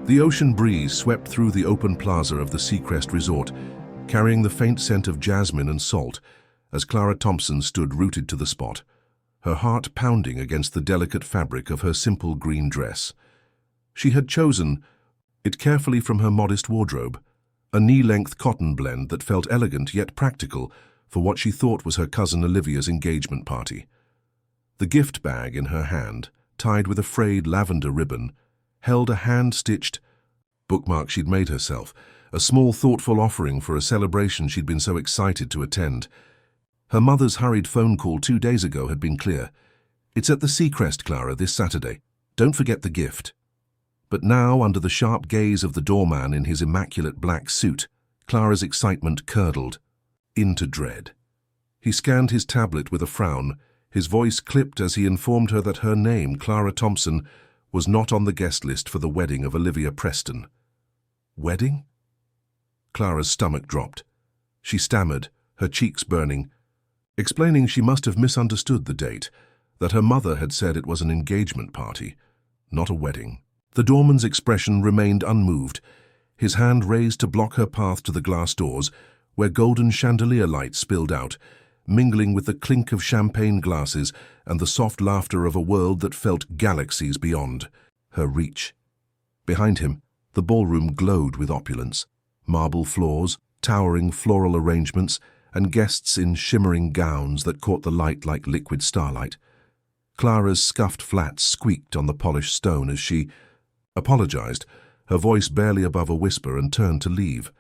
The ocean breeze swept through the open plaza of the Seacrest Resort, carrying the faint scent of jasmine and salt as Clara Thompson stood rooted to the spot, her heart pounding against the delicate fabric of her simple green dress. She had chosen it carefully from her modest wardrobe, a knee-length cotton blend that felt elegant yet practical for what she thought was her cousin Olivia's engagement party. The gift bag in her hand, tied with a frayed lavender ribbon, held a hand-stitched bookmark she'd made herself, a small thoughtful offering for a celebration she'd been so excited to attend. Her mother's hurried phone call 2 days ago had been clear. "It's at the Seacrest, Clara, this Saturday. Don't forget the gift." But now, under the sharp gaze of the doorman in his immaculate black suit, Clara's excitement curdled into dread. He scanned his tablet with a frown, his voice clipped as he informed her that her name, Clara Thompson, was not on the guest list for the wedding of Olivia Preston. Wedding? Clara's stomach dropped. She stammered, her cheeks burning, explaining she must have misunderstood the date, that her mother had said it was an engagement party, not a wedding. The doorman's expression remained unmoved, his hand raised to block her path to the glass doors, where golden chandelier light spilled out, mingling with the clink of champagne glasses and the soft laughter of a world that felt galaxies beyond her reach. Behind him, the ballroom glowed with opulence, marble floors, towering floral arrangements, and guests in shimmering gowns that caught the light like liquid starlight. Clara's scuffed flats squeaked on the polished stone as she apologized, her voice barely above a whisper, and turned to leave,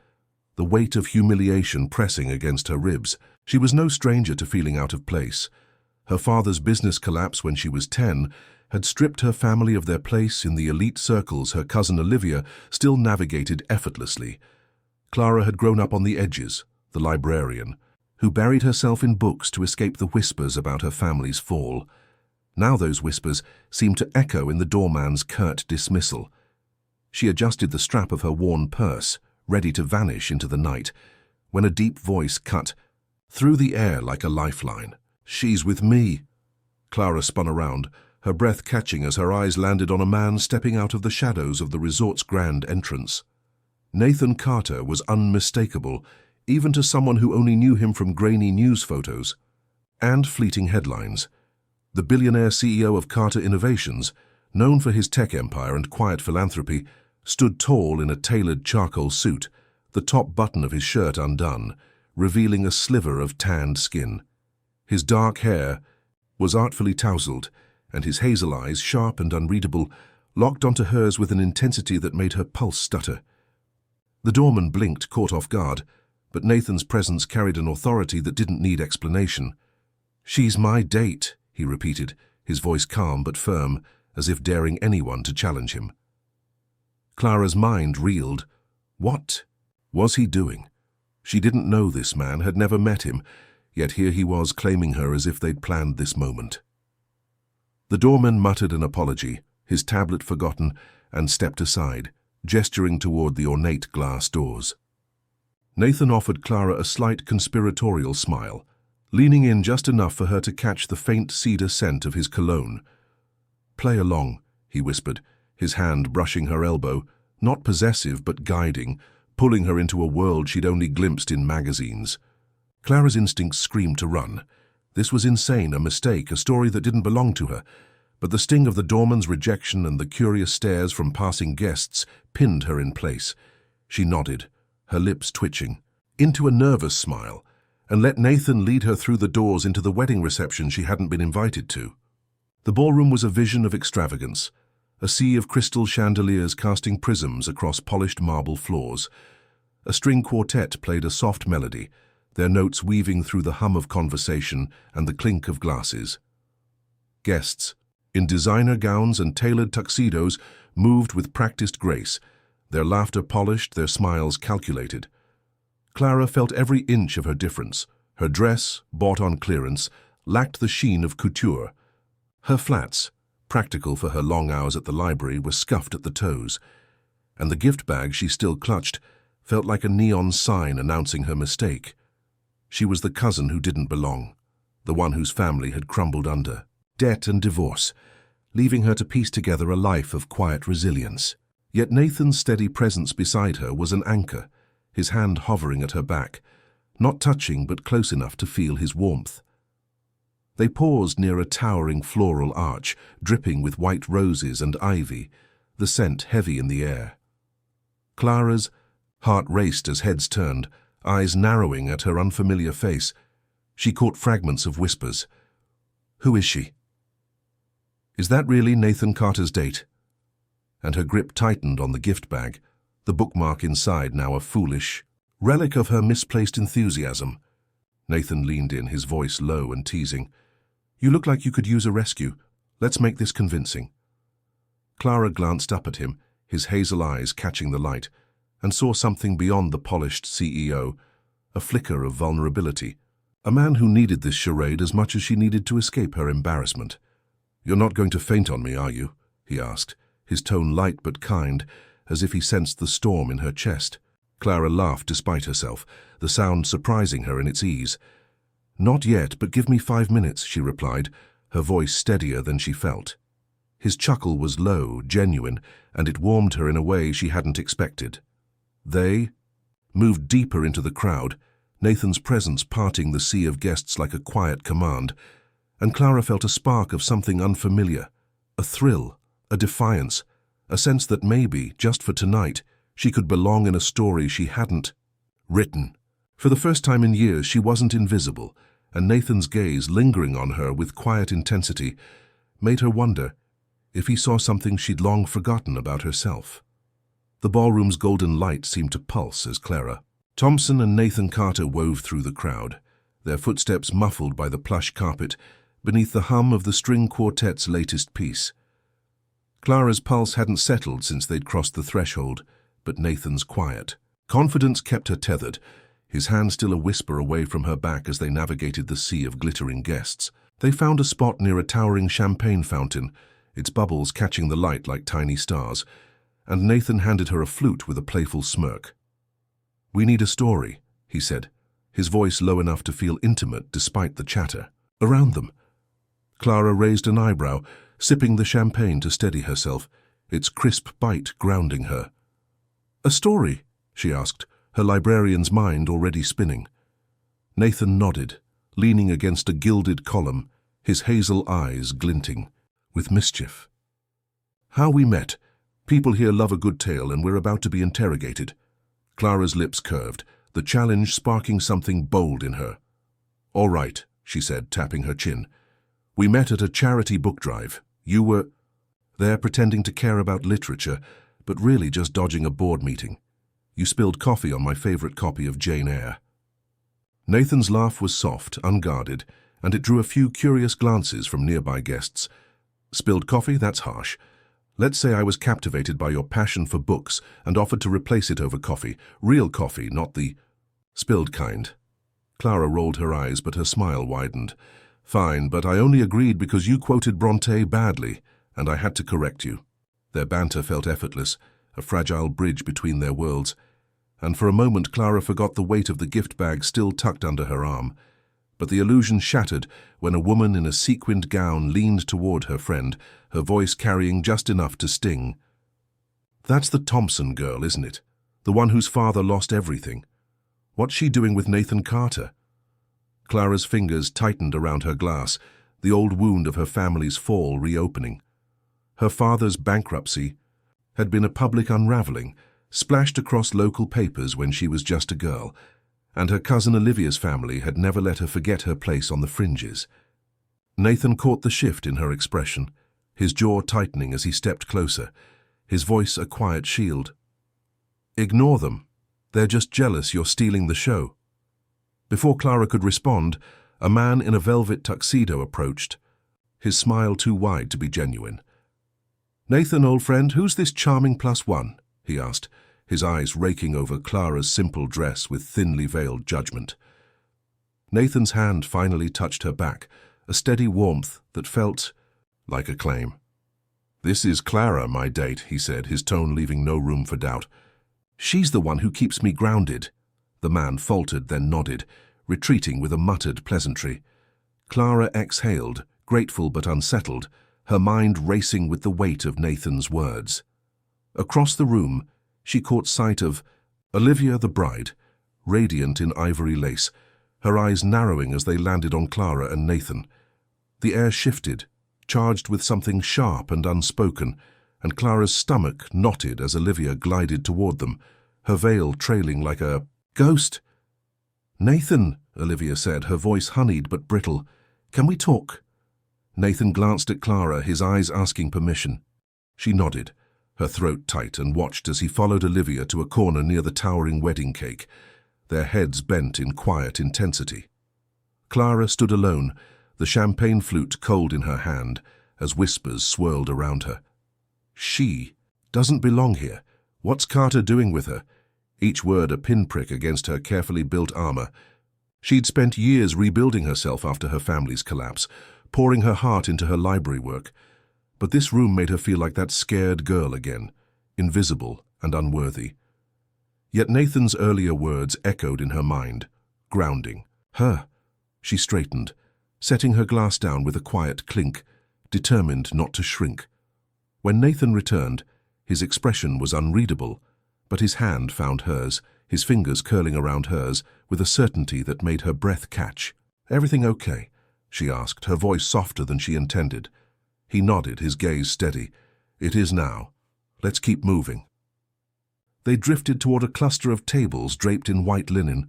the weight of humiliation pressing against her ribs. She was no stranger to feeling out of place. Her father's business collapse when she was 10 had stripped her family of their place in the elite circles her cousin Olivia still navigated effortlessly. Clara had grown up on the edges, the librarian, who buried herself in books to escape the whispers about her family's fall. Now those whispers seemed to echo in the doorman's curt dismissal. She adjusted the strap of her worn purse, ready to vanish into the night, when a deep voice cut through the air like a lifeline. "She's with me." Clara spun around, her breath catching as her eyes landed on a man stepping out of the shadows of the resort's grand entrance. Nathan Carter was unmistakable, even to someone who only knew him from grainy news photos and fleeting headlines. The billionaire CEO of Carter Innovations, known for his tech empire and quiet philanthropy, stood tall in a tailored charcoal suit, the top button of his shirt undone, revealing a sliver of tanned skin. His dark hair was artfully tousled, and his hazel eyes, sharp and unreadable, locked onto hers with an intensity that made her pulse stutter. The doorman blinked, caught off guard, but Nathan's presence carried an authority that didn't need explanation. "She's my date," he repeated, his voice calm but firm, as if daring anyone to challenge him. Clara's mind reeled. What was he doing? She didn't know this man, had never met him, yet here he was claiming her as if they'd planned this moment. The doorman muttered an apology, his tablet forgotten, and stepped aside, gesturing toward the ornate glass doors. Nathan offered Clara a slight conspiratorial smile, leaning in just enough for her to catch the faint cedar scent of his cologne. "Play along," he whispered, his hand brushing her elbow, not possessive but guiding, pulling her into a world she'd only glimpsed in magazines. Clara's instincts screamed to run. This was insane, a mistake, a story that didn't belong to her. But the sting of the doorman's rejection and the curious stares from passing guests pinned her in place. She nodded, her lips twitching, into a nervous smile, and let Nathan lead her through the doors into the wedding reception she hadn't been invited to. The ballroom was a vision of extravagance, a sea of crystal chandeliers casting prisms across polished marble floors. A string quartet played a soft melody, their notes weaving through the hum of conversation and the clink of glasses. Guests, in designer gowns and tailored tuxedos, moved with practiced grace, their laughter polished, their smiles calculated. Clara felt every inch of her difference. Her dress, bought on clearance, lacked the sheen of couture. Her flats, practical for her long hours at the library, were scuffed at the toes, and the gift bag she still clutched felt like a neon sign announcing her mistake. She was the cousin who didn't belong, the one whose family had crumbled under debt and divorce, leaving her to piece together a life of quiet resilience. Yet Nathan's steady presence beside her was an anchor, his hand hovering at her back, not touching but close enough to feel his warmth. They paused near a towering floral arch, dripping with white roses and ivy, the scent heavy in the air. Clara's heart raced as heads turned, eyes narrowing at her unfamiliar face. She caught fragments of whispers. "Who is she? Is that really Nathan Carter's date?" And her grip tightened on the gift bag, the bookmark inside now a foolish relic of her misplaced enthusiasm. Nathan leaned in, his voice low and teasing. "You look like you could use a rescue. Let's make this convincing." Clara glanced up at him, his hazel eyes catching the light, and saw something beyond the polished CEO, a flicker of vulnerability, a man who needed this charade as much as she needed to escape her embarrassment. "You're not going to faint on me, are you?" he asked, his tone light but kind, as if he sensed the storm in her chest. Clara laughed despite herself, the sound surprising her in its ease. "Not yet, but give me 5 minutes," she replied, her voice steadier than she felt. His chuckle was low, genuine, and it warmed her in a way she hadn't expected. They moved deeper into the crowd, Nathan's presence parting the sea of guests like a quiet command, and Clara felt a spark of something unfamiliar, a thrill, a defiance, a sense that maybe, just for tonight, she could belong in a story she hadn't written. For the first time in years, she wasn't invisible, and Nathan's gaze, lingering on her with quiet intensity, made her wonder if he saw something she'd long forgotten about herself. The ballroom's golden light seemed to pulse as Clara Thompson and Nathan Carter wove through the crowd, their footsteps muffled by the plush carpet beneath the hum of the string quartet's latest piece. Clara's pulse hadn't settled since they'd crossed the threshold, but Nathan's quiet confidence kept her tethered, his hand still a whisper away from her back as they navigated the sea of glittering guests. They found a spot near a towering champagne fountain, its bubbles catching the light like tiny stars, and Nathan handed her a flute with a playful smirk. "We need a story," he said, his voice low enough to feel intimate despite the chatter around them. Clara raised an eyebrow, sipping the champagne to steady herself, its crisp bite grounding her. "A story?" she asked, her librarian's mind already spinning. Nathan nodded, leaning against a gilded column, his hazel eyes glinting with mischief. "How we met. People here love a good tale, and we're about to be interrogated." Clara's lips curved, the challenge sparking something bold in her. "All right," she said, tapping her chin. "We met at a charity book drive. You were there pretending to care about literature, but really just dodging a board meeting. You spilled coffee on my favorite copy of Jane Eyre." Nathan's laugh was soft, unguarded, and it drew a few curious glances from nearby guests. "Spilled coffee? That's harsh. Let's say I was captivated by your passion for books and offered to replace it over coffee. Real coffee, not the spilled kind." Clara rolled her eyes, but her smile widened. "Fine, but I only agreed because you quoted Bronte badly, and I had to correct you." Their banter felt effortless, a fragile bridge between their worlds, and for a moment Clara forgot the weight of the gift bag still tucked under her arm. But the illusion shattered when a woman in a sequined gown leaned toward her friend, her voice carrying just enough to sting. "That's the Thompson girl, isn't it? The one whose father lost everything. What's she doing with Nathan Carter?" Clara's fingers tightened around her glass, the old wound of her family's fall reopening. Her father's bankruptcy had been a public unraveling, splashed across local papers when she was just a girl, and her cousin Olivia's family had never let her forget her place on the fringes. Nathan caught the shift in her expression, his jaw tightening as he stepped closer, his voice a quiet shield. "Ignore them. They're just jealous you're stealing the show." Before Clara could respond, a man in a velvet tuxedo approached, his smile too wide to be genuine. "Nathan, old friend, who's this charming +1?" he asked, his eyes raking over Clara's simple dress with thinly veiled judgment. Nathan's hand finally touched her back, a steady warmth that felt like a claim. "This is Clara, my date," he said, his tone leaving no room for doubt. "She's the one who keeps me grounded." The man faltered, then nodded, retreating with a muttered pleasantry. Clara exhaled, grateful but unsettled, her mind racing with the weight of Nathan's words. Across the room, she caught sight of Olivia the bride, radiant in ivory lace, her eyes narrowing as they landed on Clara and Nathan. The air shifted, charged with something sharp and unspoken, and Clara's stomach knotted as Olivia glided toward them, her veil trailing like a ghost. "Nathan," Olivia said, her voice honeyed but brittle, "can we talk?" Nathan glanced at Clara, his eyes asking permission. She nodded, her throat tight, and watched as he followed Olivia to a corner near the towering wedding cake, their heads bent in quiet intensity. Clara stood alone, the champagne flute cold in her hand, as whispers swirled around her. "She doesn't belong here. What's Carter doing with her?" Each word a pinprick against her carefully built armor. She'd spent years rebuilding herself after her family's collapse, pouring her heart into her library work. But this room made her feel like that scared girl again, invisible and unworthy. Yet Nathan's earlier words echoed in her mind, grounding her. She straightened, setting her glass down with a quiet clink, determined not to shrink. When Nathan returned, his expression was unreadable, but his hand found hers, his fingers curling around hers with a certainty that made her breath catch. "Everything okay?" she asked, her voice softer than she intended. He nodded, his gaze steady. "It is now. Let's keep moving." They drifted toward a cluster of tables draped in white linen,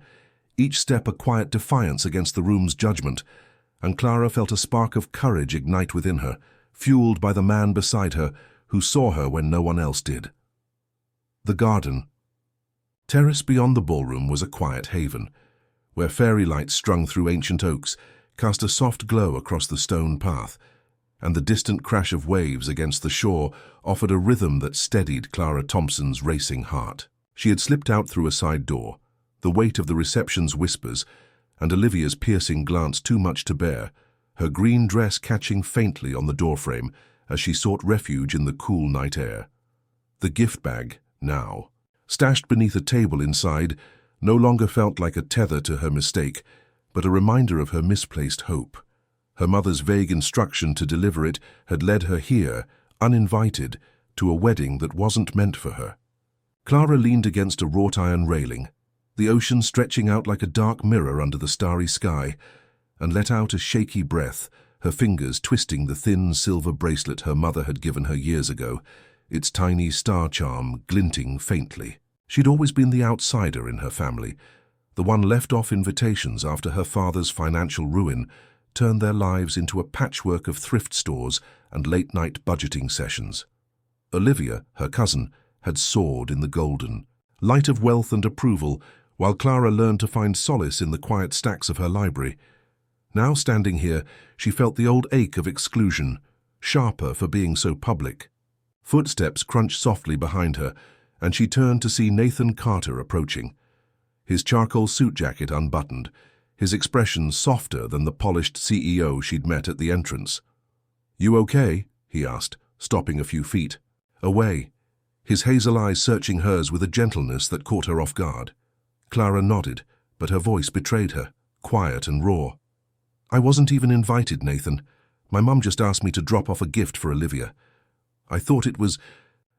each step a quiet defiance against the room's judgment, and Clara felt a spark of courage ignite within her, fueled by the man beside her who saw her when no one else did. The garden. Terrace beyond the ballroom was a quiet haven, where fairy lights strung through ancient oaks cast a soft glow across the stone path, and the distant crash of waves against the shore offered a rhythm that steadied Clara Thompson's racing heart. She had slipped out through a side door, the weight of the reception's whispers, and Olivia's piercing glance too much to bear, her green dress catching faintly on the doorframe as she sought refuge in the cool night air. The gift bag, now, stashed beneath a table inside, no longer felt like a tether to her mistake, but a reminder of her misplaced hope. Her mother's vague instruction to deliver it had led her here, uninvited, to a wedding that wasn't meant for her. Clara leaned against a wrought-iron railing, the ocean stretching out like a dark mirror under the starry sky, and let out a shaky breath, her fingers twisting the thin silver bracelet her mother had given her years ago, its tiny star charm glinting faintly. She'd always been the outsider in her family, the one left off invitations after her father's financial ruin turned their lives into a patchwork of thrift stores and late-night budgeting sessions. Olivia, her cousin, had soared in the golden light of wealth and approval, while Clara learned to find solace in the quiet stacks of her library. Now standing here, she felt the old ache of exclusion, sharper for being so public. Footsteps crunched softly behind her, and she turned to see Nathan Carter approaching. His charcoal suit jacket unbuttoned, his expression softer than the polished CEO she'd met at the entrance. "You okay?" he asked, stopping a few feet away, his hazel eyes searching hers with a gentleness that caught her off guard. Clara nodded, but her voice betrayed her, quiet and raw. "I wasn't even invited, Nathan. My mum just asked me to drop off a gift for Olivia. I thought it was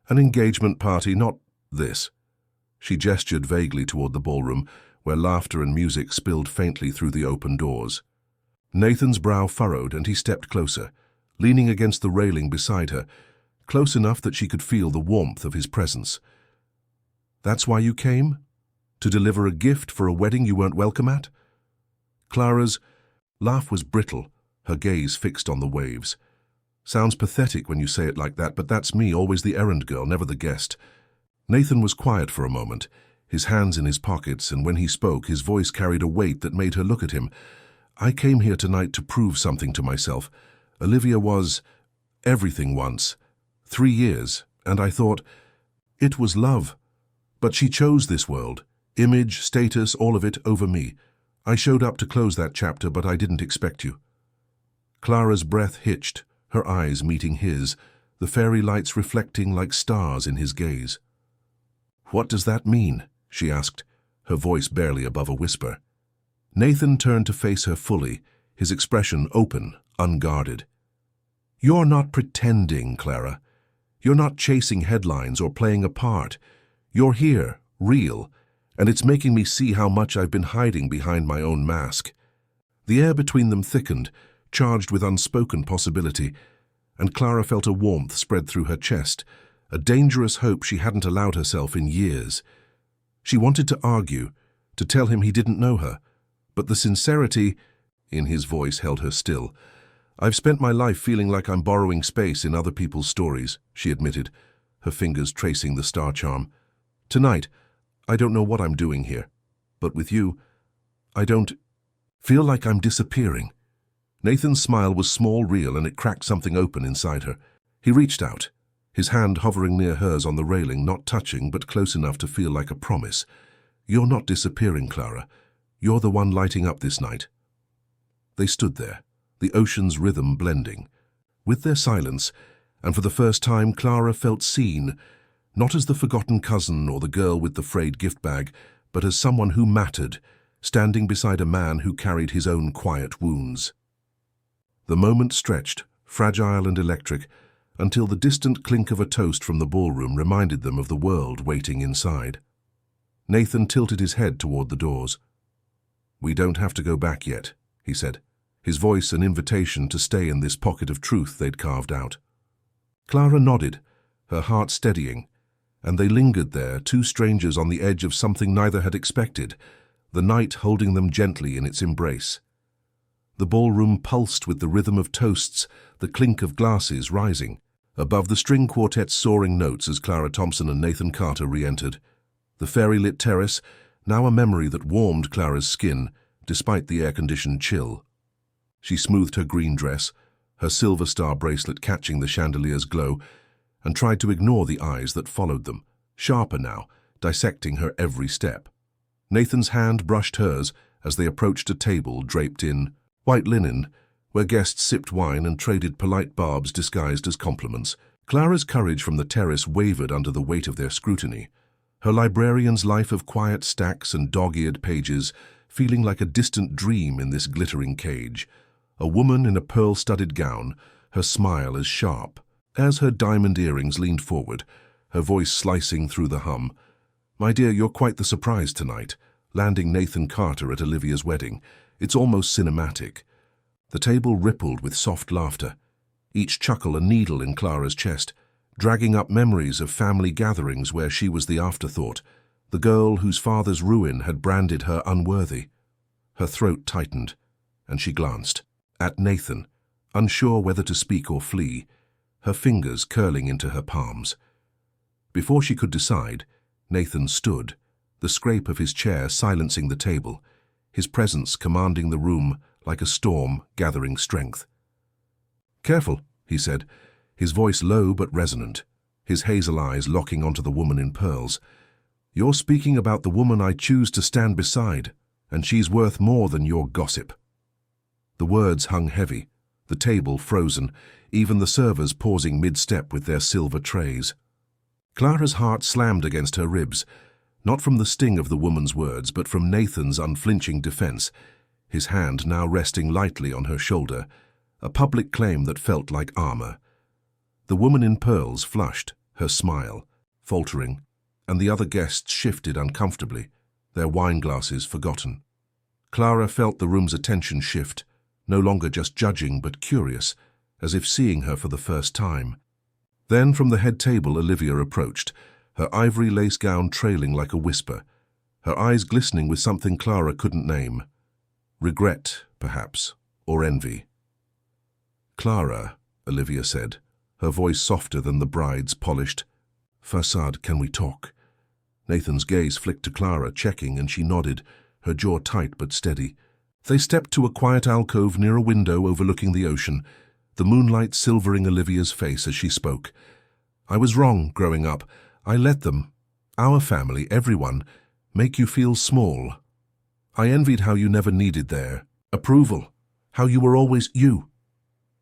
an engagement party, not this." She gestured vaguely toward the ballroom, where laughter and music spilled faintly through the open doors. Nathan's brow furrowed, and he stepped closer, leaning against the railing beside her, close enough that she could feel the warmth of his presence. "That's why you came? To deliver a gift for a wedding you weren't welcome at?" Clara's laugh was brittle, her gaze fixed on the waves. "Sounds pathetic when you say it like that, but that's me, always the errand girl, never the guest." Nathan was quiet for a moment, his hands in his pockets, and when he spoke, his voice carried a weight that made her look at him. "I came here tonight to prove something to myself. Olivia was everything once. 3 years, and I thought it was love. But she chose this world, image, status, all of it over me. I showed up to close that chapter, but I didn't expect you." Clara's breath hitched, her eyes meeting his, the fairy lights reflecting like stars in his gaze. "What does that mean?" she asked, her voice barely above a whisper. Nathan turned to face her fully, his expression open, unguarded. "You're not pretending, Clara. You're not chasing headlines or playing a part. You're here, real, and it's making me see how much I've been hiding behind my own mask." The air between them thickened, charged with unspoken possibility, and Clara felt a warmth spread through her chest, a dangerous hope she hadn't allowed herself in years. She wanted to argue, to tell him he didn't know her, but the sincerity in his voice held her still. "I've spent my life feeling like I'm borrowing space in other people's stories," she admitted, her fingers tracing the star charm. "Tonight, I don't know what I'm doing here, but with you, I don't feel like I'm disappearing." Nathan's smile was small, real, and it cracked something open inside her. He reached out, his hand hovering near hers on the railing, not touching, but close enough to feel like a promise. "You're not disappearing, Clara. You're the one lighting up this night." They stood there, the ocean's rhythm blending. With their silence, and for the first time, Clara felt seen, not as the forgotten cousin or the girl with the frayed gift bag, but as someone who mattered, standing beside a man who carried his own quiet wounds. The moment stretched, fragile and electric, until the distant clink of a toast from the ballroom reminded them of the world waiting inside. Nathan tilted his head toward the doors. "We don't have to go back yet," he said, his voice an invitation to stay in this pocket of truth they'd carved out. Clara nodded, her heart steadying, and they lingered there, two strangers on the edge of something neither had expected, the night holding them gently in its embrace. The ballroom pulsed with the rhythm of toasts, the clink of glasses rising, above the string quartet's soaring notes as Clara Thompson and Nathan Carter re-entered. The fairy-lit terrace, now a memory that warmed Clara's skin, despite the air-conditioned chill. She smoothed her green dress, her silver star bracelet catching the chandelier's glow, and tried to ignore the eyes that followed them, sharper now, dissecting her every step. Nathan's hand brushed hers as they approached a table draped in white linen, where guests sipped wine and traded polite barbs disguised as compliments. Clara's courage from the terrace wavered under the weight of their scrutiny, her librarian's life of quiet stacks and dog-eared pages feeling like a distant dream in this glittering cage. A woman in a pearl-studded gown, her smile as sharp as her diamond earrings leaned forward, her voice slicing through the hum. "My dear, you're quite the surprise tonight, landing Nathan Carter at Olivia's wedding. It's almost cinematic." The table rippled with soft laughter, each chuckle a needle in Clara's chest, dragging up memories of family gatherings where she was the afterthought, the girl whose father's ruin had branded her unworthy. Her throat tightened, and she glanced at Nathan, unsure whether to speak or flee, her fingers curling into her palms. Before she could decide, Nathan stood, the scrape of his chair silencing the table, his presence commanding the room like a storm gathering strength. "Careful," he said, his voice low but resonant, his hazel eyes locking onto the woman in pearls. "You're speaking about the woman I choose to stand beside, and she's worth more than your gossip." The words hung heavy, the table frozen, even the servers pausing mid-step with their silver trays. Clara's heart slammed against her ribs, not from the sting of the woman's words, but from Nathan's unflinching defense, his hand now resting lightly on her shoulder, a public claim that felt like armor. The woman in pearls flushed, her smile faltering, and the other guests shifted uncomfortably, their wine glasses forgotten. Clara felt the room's attention shift, no longer just judging but curious, as if seeing her for the first time. Then from the head table Olivia approached, her ivory lace gown trailing like a whisper, her eyes glistening with something Clara couldn't name. Regret, perhaps, or envy. "Clara," Olivia said, her voice softer than the bride's polished facade, "can we talk?" Nathan's gaze flicked to Clara, checking, and she nodded, her jaw tight but steady. They stepped to a quiet alcove near a window overlooking the ocean, the moonlight silvering Olivia's face as she spoke. "I was wrong growing up. I let them, our family, everyone, make you feel small. I envied how you never needed their approval, how you were always you."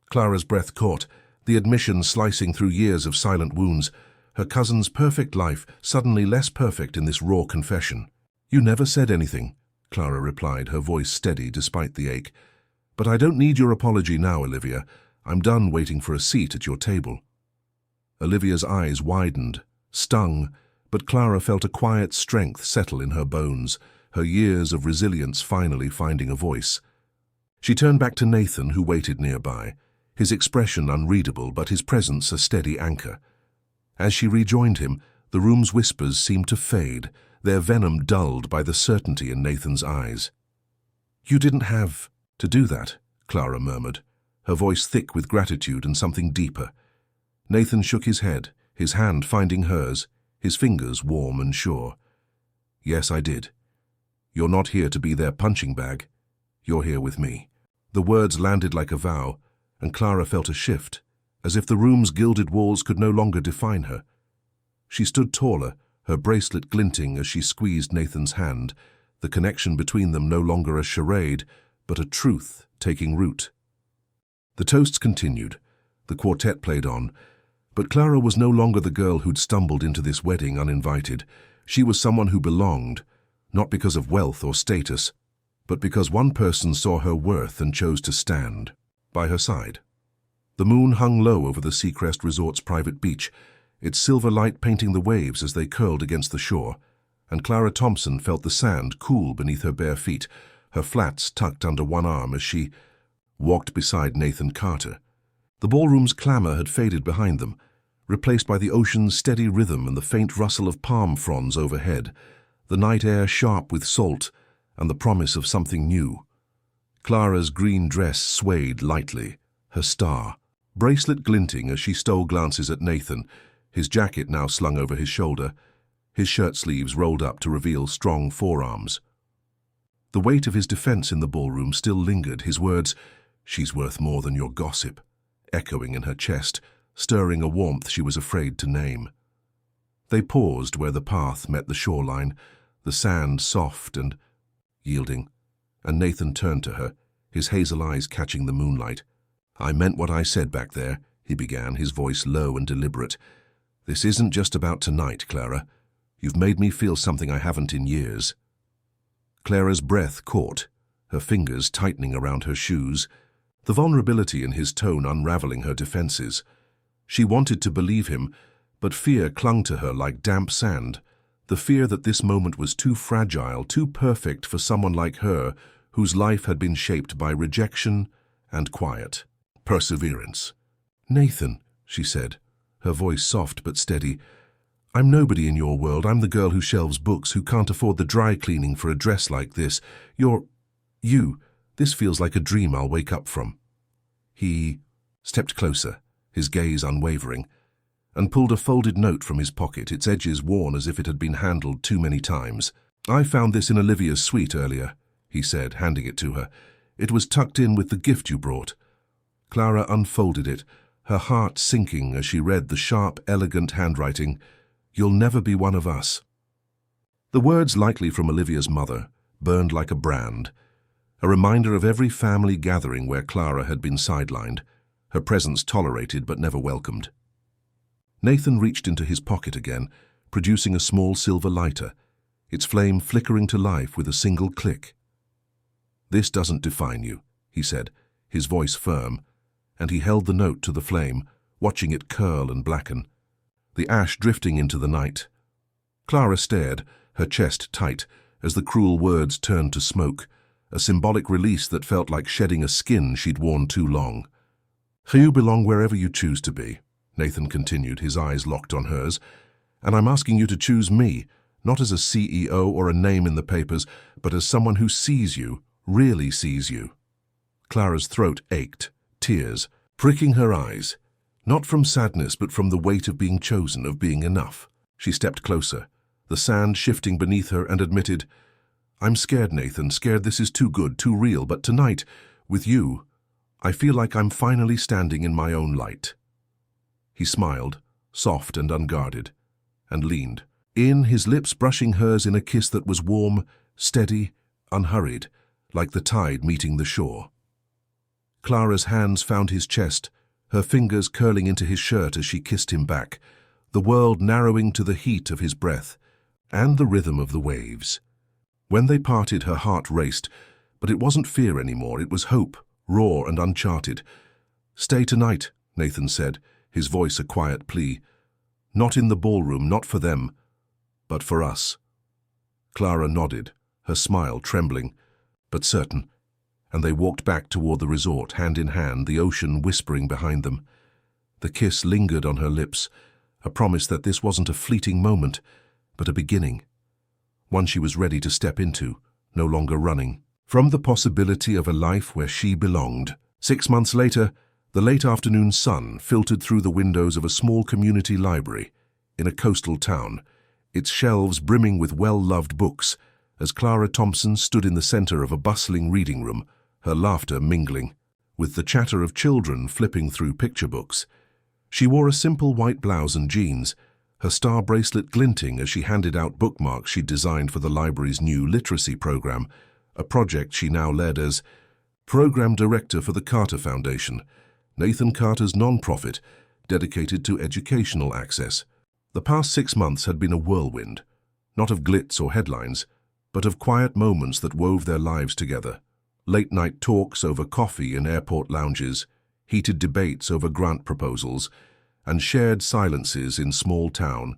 Clara's breath caught, the admission slicing through years of silent wounds, her cousin's perfect life suddenly less perfect in this raw confession. "You never said anything," Clara replied, her voice steady despite the ache. "But I don't need your apology now, Olivia. I'm done waiting for a seat at your table." Olivia's eyes widened, stung, but Clara felt a quiet strength settle in her bones, her years of resilience finally finding a voice. She turned back to Nathan, who waited nearby, his expression unreadable but his presence a steady anchor. As she rejoined him, the room's whispers seemed to fade, their venom dulled by the certainty in Nathan's eyes. "You didn't have to do that," Clara murmured, her voice thick with gratitude and something deeper. Nathan shook his head, his hand finding hers, his fingers warm and sure. "Yes, I did. You're not here to be their punching bag. You're here with me." The words landed like a vow, and Clara felt a shift, as if the room's gilded walls could no longer define her. She stood taller, her bracelet glinting as she squeezed Nathan's hand, the connection between them no longer a charade, but a truth taking root. The toasts continued, the quartet played on, but Clara was no longer the girl who'd stumbled into this wedding uninvited. She was someone who belonged, not because of wealth or status, but because one person saw her worth and chose to stand by her side. The moon hung low over the Seacrest Resort's private beach, its silver light painting the waves as they curled against the shore, and Clara Thompson felt the sand cool beneath her bare feet, her flats tucked under one arm as she walked beside Nathan Carter. The ballroom's clamor had faded behind them, replaced by the ocean's steady rhythm and the faint rustle of palm fronds overhead, the night air sharp with salt and the promise of something new. Clara's green dress swayed lightly, her star, bracelet glinting as she stole glances at Nathan, his jacket now slung over his shoulder, his shirt sleeves rolled up to reveal strong forearms. The weight of his defense in the ballroom still lingered, his words, "She's worth more than your gossip," echoing in her chest, stirring a warmth she was afraid to name. They paused where the path met the shoreline, the sand soft and yielding, and Nathan turned to her, his hazel eyes catching the moonlight. "I meant what I said back there," he began, his voice low and deliberate. "This isn't just about tonight, Clara. You've made me feel something I haven't in years." Clara's breath caught, her fingers tightening around her shoes, the vulnerability in his tone unraveling her defenses. She wanted to believe him, but fear clung to her like damp sand, the fear that this moment was too fragile, too perfect for someone like her, whose life had been shaped by rejection and quiet perseverance. "Nathan," she said, her voice soft but steady, "I'm nobody in your world. I'm the girl who shelves books, who can't afford the dry cleaning for a dress like this. This feels like a dream I'll wake up from." He stepped closer, his gaze unwavering, and pulled a folded note from his pocket, its edges worn as if it had been handled too many times. "I found this in Olivia's suite earlier," he said, handing it to her. "It was tucked in with the gift you brought." Clara unfolded it, her heart sinking as she read the sharp, elegant handwriting, "You'll never be one of us." The words, likely from Olivia's mother, burned like a brand, a reminder of every family gathering where Clara had been sidelined, her presence tolerated but never welcomed. Nathan reached into his pocket again, producing a small silver lighter, its flame flickering to life with a single click. "This doesn't define you," he said, his voice firm, and he held the note to the flame, watching it curl and blacken, the ash drifting into the night. Clara stared, her chest tight, as the cruel words turned to smoke, a symbolic release that felt like shedding a skin she'd worn too long. "You belong wherever you choose to be," Nathan continued, his eyes locked on hers, "and I'm asking you to choose me, not as a CEO or a name in the papers, but as someone who sees you, really sees you." Clara's throat ached, tears pricking her eyes, not from sadness but from the weight of being chosen, of being enough. She stepped closer, the sand shifting beneath her, and admitted, "I'm scared, Nathan, scared this is too good, too real, but tonight, with you, I feel like I'm finally standing in my own light." He smiled, soft and unguarded, and leaned in, his lips brushing hers in a kiss that was warm, steady, unhurried, like the tide meeting the shore. Clara's hands found his chest, her fingers curling into his shirt as she kissed him back, the world narrowing to the heat of his breath and the rhythm of the waves. When they parted, her heart raced, but it wasn't fear anymore, it was hope, raw and uncharted. "Stay tonight," Nathan said, his voice a quiet plea. Not in the ballroom, not for them, but for us. Clara nodded, her smile trembling, but certain, and they walked back toward the resort, hand in hand, the ocean whispering behind them. The kiss lingered on her lips, a promise that this wasn't a fleeting moment, but a beginning. One she was ready to step into, no longer running from the possibility of a life where she belonged. 6 months later, the late afternoon sun filtered through the windows of a small community library in a coastal town, its shelves brimming with well-loved books, as Clara Thompson stood in the center of a bustling reading room, her laughter mingling with the chatter of children flipping through picture books. She wore a simple white blouse and jeans, her star bracelet glinting as she handed out bookmarks she'd designed for the library's new literacy program, a project she now led as program director for the Carter Foundation, Nathan Carter's non-profit dedicated to educational access. The past 6 months had been a whirlwind, not of glitz or headlines, but of quiet moments that wove their lives together. Late-night talks over coffee in airport lounges, heated debates over grant proposals, and shared silences in small-town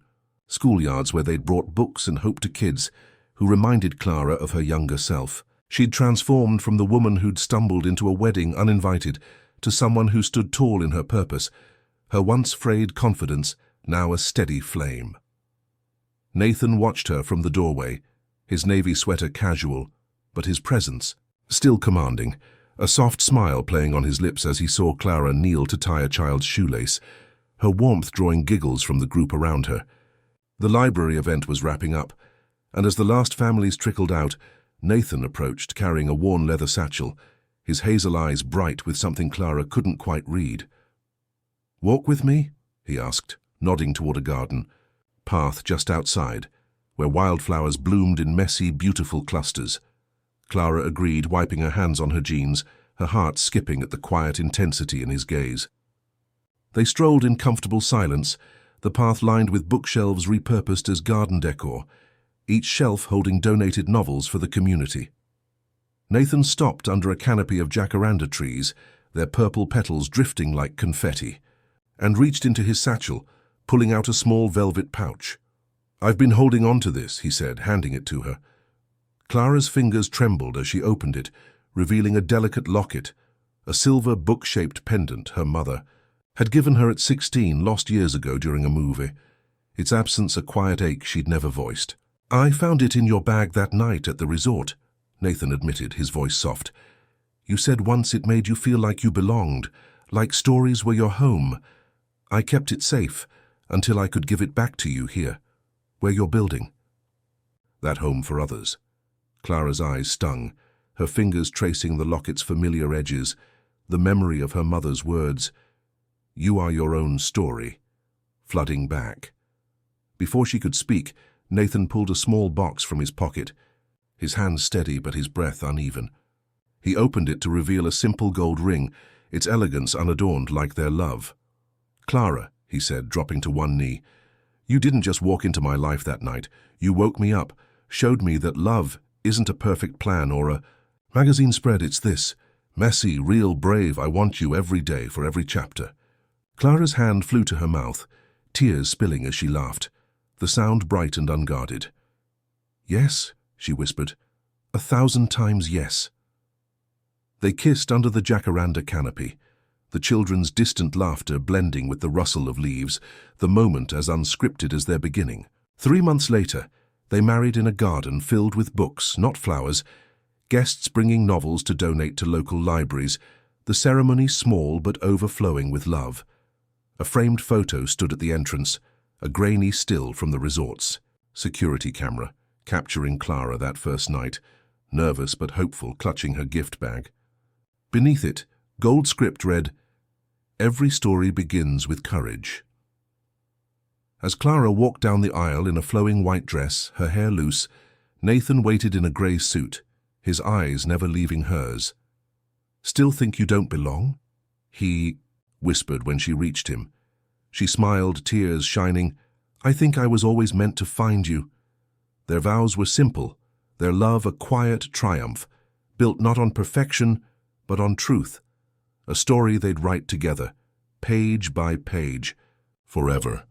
schoolyards where they'd brought books and hope to kids who reminded Clara of her younger self. She'd transformed from the woman who'd stumbled into a wedding uninvited to someone who stood tall in her purpose, her once frayed confidence now a steady flame. Nathan watched her from the doorway, his navy sweater casual, but his presence still commanding, a soft smile playing on his lips as he saw Clara kneel to tie a child's shoelace, her warmth drawing giggles from the group around her. The library event was wrapping up, and as the last families trickled out, Nathan approached carrying a worn leather satchel, his hazel eyes bright with something Clara couldn't quite read. "Walk with me?" he asked, nodding toward a garden path just outside, where wildflowers bloomed in messy, beautiful clusters. Clara agreed, wiping her hands on her jeans, her heart skipping at the quiet intensity in his gaze. They strolled in comfortable silence, the path lined with bookshelves repurposed as garden decor, each shelf holding donated novels for the community. Nathan stopped under a canopy of jacaranda trees, their purple petals drifting like confetti, and reached into his satchel, pulling out a small velvet pouch. "I've been holding on to this," he said, handing it to her. Clara's fingers trembled as she opened it, revealing a delicate locket, a silver book-shaped pendant her mother had given her at 16, lost years ago during a movie, its absence a quiet ache she'd never voiced. "I found it in your bag that night at the resort," Nathan admitted, his voice soft. "You said once it made you feel like you belonged, like stories were your home. I kept it safe until I could give it back to you here, where you're building." That home for others. Clara's eyes stung, her fingers tracing the locket's familiar edges, the memory of her mother's words, "You are your own story," flooding back. Before she could speak, Nathan pulled a small box from his pocket, his hand steady but his breath uneven. He opened it to reveal a simple gold ring, its elegance unadorned like their love. "Clara," he said, dropping to one knee, "you didn't just walk into my life that night. You woke me up, showed me that love isn't a perfect plan or a magazine spread. It's this, messy, real, brave, I want you every day for every chapter." Clara's hand flew to her mouth, tears spilling as she laughed, the sound bright and unguarded. "Yes," she whispered, "1,000 times yes." They kissed under the jacaranda canopy, the children's distant laughter blending with the rustle of leaves, the moment as unscripted as their beginning. 3 months later, they married in a garden filled with books, not flowers, guests bringing novels to donate to local libraries, the ceremony small but overflowing with love. A framed photo stood at the entrance, a grainy still from the resort's security camera, capturing Clara that first night, nervous but hopeful, clutching her gift bag. Beneath it, gold script read, "Every story begins with courage." As Clara walked down the aisle in a flowing white dress, her hair loose, Nathan waited in a grey suit, his eyes never leaving hers. "Still think you don't belong?" he whispered when she reached him. She smiled, tears shining. "I think I was always meant to find you." Their vows were simple, their love a quiet triumph, built not on perfection, but on truth. A story they'd write together, page by page, forever.